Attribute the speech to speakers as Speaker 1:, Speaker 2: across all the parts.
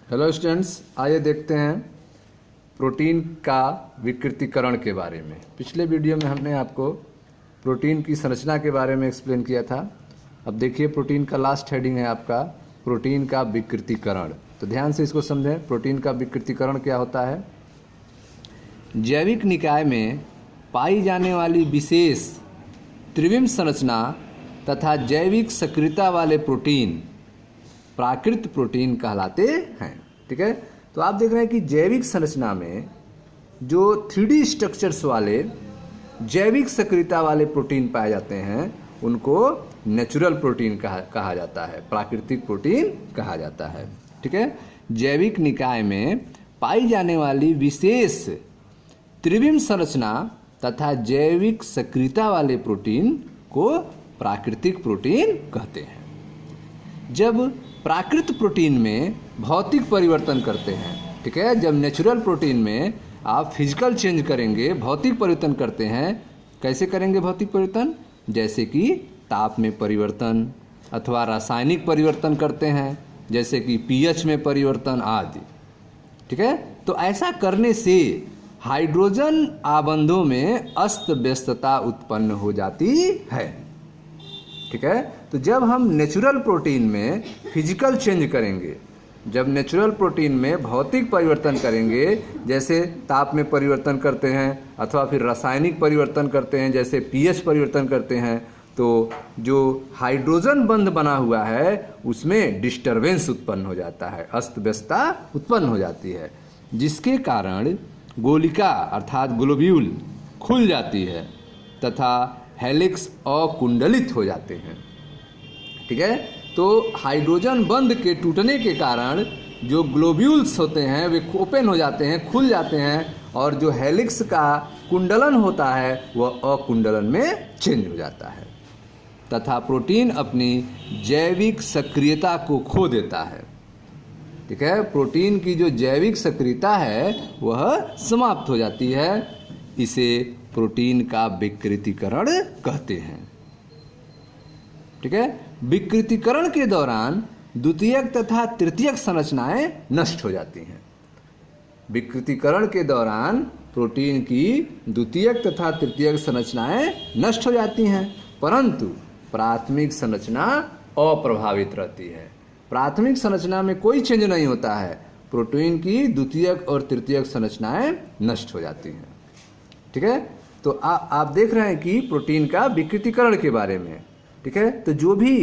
Speaker 1: Hello students, आइए देखते हैं प्रोटीन का विकृतीकरण के बारे में। पिछले वीडियो में हमने आपको प्रोटीन की संरचना के बारे में एक्सप्लेन किया था। अब देखिए प्रोटीन का लास्ट हेडिंग है आपका प्रोटीन का विकृतीकरण। तो ध्यान से इसको समझें। प्रोटीन का विकृतीकरण क्या होता है? जैविक निकाय में पाई जाने वाली विशेष त्रिविम संरचना तथा जैविक सक्रियता वाले प्रोटीन प्राकृत प्रोटीन कहलाते हैं। ठीक है, तो आप देख रहे हैं कि जैविक संरचना में जो 3D स्ट्रक्चर्स वाले जैविक सक्रियता वाले प्रोटीन पाए जाते हैं उनको नेचुरल प्रोटीन कहा जाता है, प्राकृतिक प्रोटीन कहा जाता है। ठीक है, जैविक निकाय में पाई जाने वाली विशेष त्रिविम संरचना तथा जैविक सक्रियता वाले प्रोटीन को प्राकृतिक प्रोटीन कहते हैं। जब प्राकृत प्रोटीन में भौतिक परिवर्तन करते हैं, ठीक है, जब नेचुरल प्रोटीन में आप फिजिकल चेंज करेंगे, भौतिक परिवर्तन करते हैं। कैसे करेंगे भौतिक परिवर्तन? जैसे कि ताप में परिवर्तन अथवा रासायनिक परिवर्तन करते हैं, जैसे कि पीएच में परिवर्तन आदि। ठीक है, तो ऐसा करने से हाइड्रोजन आबंधों में अस्त व्यस्तता उत्पन्न हो जाती है। ठीक है, तो जब हम नेचुरल प्रोटीन में फिजिकल चेंज करेंगे, जब नेचुरल प्रोटीन में भौतिक परिवर्तन करेंगे, जैसे ताप में परिवर्तन करते हैं अथवा फिर रासायनिक परिवर्तन करते हैं, जैसे पीएच परिवर्तन करते हैं, तो जो हाइड्रोजन बंध बना हुआ है उसमें डिस्टरबेंस उत्पन्न हो जाता है, अस्त व्यस्तता उत्पन्न हो जाती है, जिसके कारण गोलिका अर्थात ग्लोब्यूल खुल जाती है तथा हेलिक्स अकुंडलित हो जाते हैं। ठीक है, तो हाइड्रोजन बंध के टूटने के कारण जो ग्लोब्यूल्स होते हैं वे ओपन हो जाते हैं, खुल जाते हैं, और जो हेलिक्स का कुंडलन होता है वह अकुंडलन में चेंज हो जाता है तथा प्रोटीन अपनी जैविक सक्रियता को खो देता है। ठीक है, प्रोटीन की जो जैविक सक्रियता है वह समाप्त हो जाती है। इसे प्रोटीन का विकृतीकरण कहते हैं। ठीक है, विकृतीकरण के दौरान द्वितीयक तथा तृतीयक संरचनाएं नष्ट हो जाती हैं। विकृतीकरण के दौरान प्रोटीन की द्वितीयक तथा तृतीयक संरचनाएं नष्ट हो जाती हैं, परंतु प्राथमिक संरचना अप्रभावित रहती है। प्राथमिक संरचना में कोई चेंज नहीं होता है, प्रोटीन की द्वितीयक और तृतीयक संरचनाएं नष्ट हो जाती हैं। ठीक है, तो आप देख रहे हैं कि प्रोटीन का विकृतीकरण के बारे में। ठीक है, तो जो भी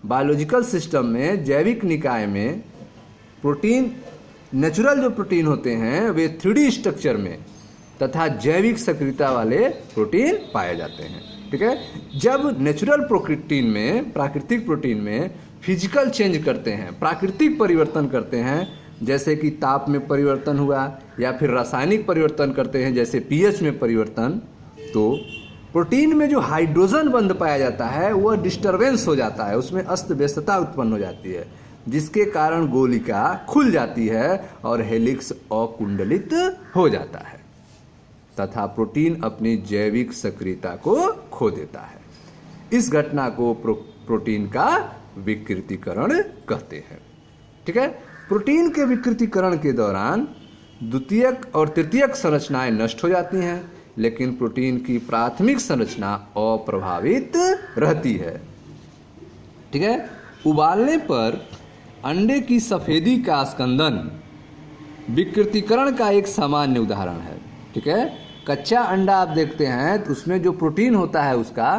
Speaker 1: बायोलॉजिकल सिस्टम में जैविक निकाय में प्रोटीन, नेचुरल जो प्रोटीन होते हैं वे 3D स्ट्रक्चर में तथा जैविक सक्रियता वाले प्रोटीन पाए जाते हैं। ठीक है, जब नेचुरल प्रोटीन में, प्राकृतिक प्रोटीन में फिजिकल चेंज करते हैं, प्राकृतिक परिवर्तन करते हैं, जैसे कि ताप में परिवर्तन हुआ या फिर रासायनिक परिवर्तन करते हैं जैसे पीएच में परिवर्तन, तो प्रोटीन में जो हाइड्रोजन बंध पाया जाता है वह डिस्टरबेंस हो जाता है, उसमें अस्त व्यस्तता उत्पन्न हो जाती है, जिसके कारण गोलिका खुल जाती है और हेलिक्स अकुंडलित हो जाता है तथा प्रोटीन अपनी जैविक सक्रियता को खो देता है। इस घटना को प्रोटीन का विकृतीकरण कहते हैं। ठीक है, प्रोटीन के विकृतीकरण के दौरान द्वितीयक और तृतीयक संरचनाएं नष्ट हो जाती हैं, लेकिन प्रोटीन की प्राथमिक संरचना अप्रभावित रहती है। ठीक है, उबालने पर अंडे की सफेदी का स्कंदन विकृतीकरण का एक सामान्य उदाहरण है। ठीक है, कच्चा अंडा आप देखते हैं तो उसमें जो प्रोटीन होता है उसका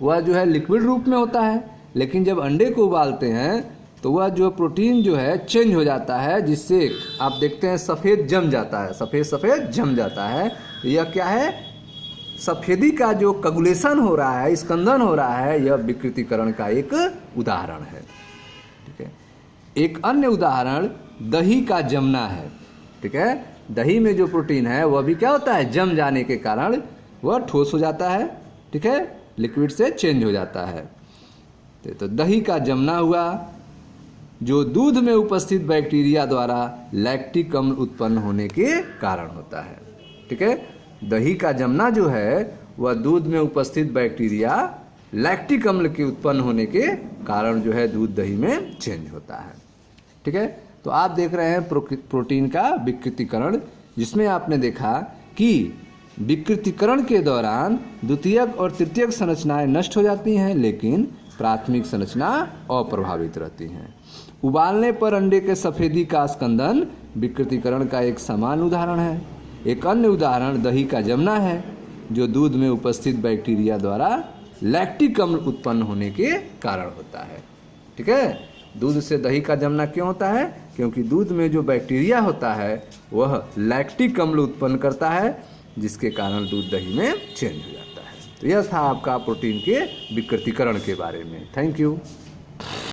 Speaker 1: वह जो है लिक्विड रूप में होता है, लेकिन जब अंडे को उबालते हैं तो वह जो प्रोटीन जो है चेंज हो जाता है, जिससे आप देखते हैं सफ़ेद जम जाता है, सफ़ेद जम जाता है। यह क्या है? सफ़ेदी का जो कगुलेशन हो रहा है, स्कंदन हो रहा है, यह विकृतीकरण का एक उदाहरण है। ठीक है, एक अन्य उदाहरण दही का जमना है। ठीक है, दही में जो प्रोटीन है वह भी क्या होता है? जम जाने के कारण वह ठोस हो जाता है। ठीक है, लिक्विड से चेंज हो जाता है। तो दही का जमना हुआ जो दूध में उपस्थित बैक्टीरिया द्वारा लैक्टिक अम्ल उत्पन्न होने के कारण होता है। ठीक है, दही का जमना जो है वह दूध में उपस्थित बैक्टीरिया लैक्टिक अम्ल के उत्पन्न होने के कारण जो है दूध दही में चेंज होता है। ठीक है, तो आप देख रहे हैं प्रोटीन का विकृतीकरण, जिसमें आपने देखा कि विकृतीकरण के दौरान द्वितीयक और तृतीयक संरचनाएं नष्ट हो जाती हैं, लेकिन प्राथमिक संरचना अप्रभावित रहती हैं। उबालने पर अंडे के सफेदी का स्कंदन विकृतीकरण का एक समान उदाहरण है। एक अन्य उदाहरण दही का जमना है, जो दूध में उपस्थित बैक्टीरिया द्वारा लैक्टिक अम्ल उत्पन्न होने के कारण होता है। ठीक है, दूध से दही का जमना क्यों होता है? क्योंकि दूध में जो बैक्टीरिया होता है वह लैक्टिक अम्ल उत्पन्न करता है, जिसके कारण दूध दही में चेंज हो जाता है। तो यह था आपका प्रोटीन के विकृतीकरण के बारे में। Thank you.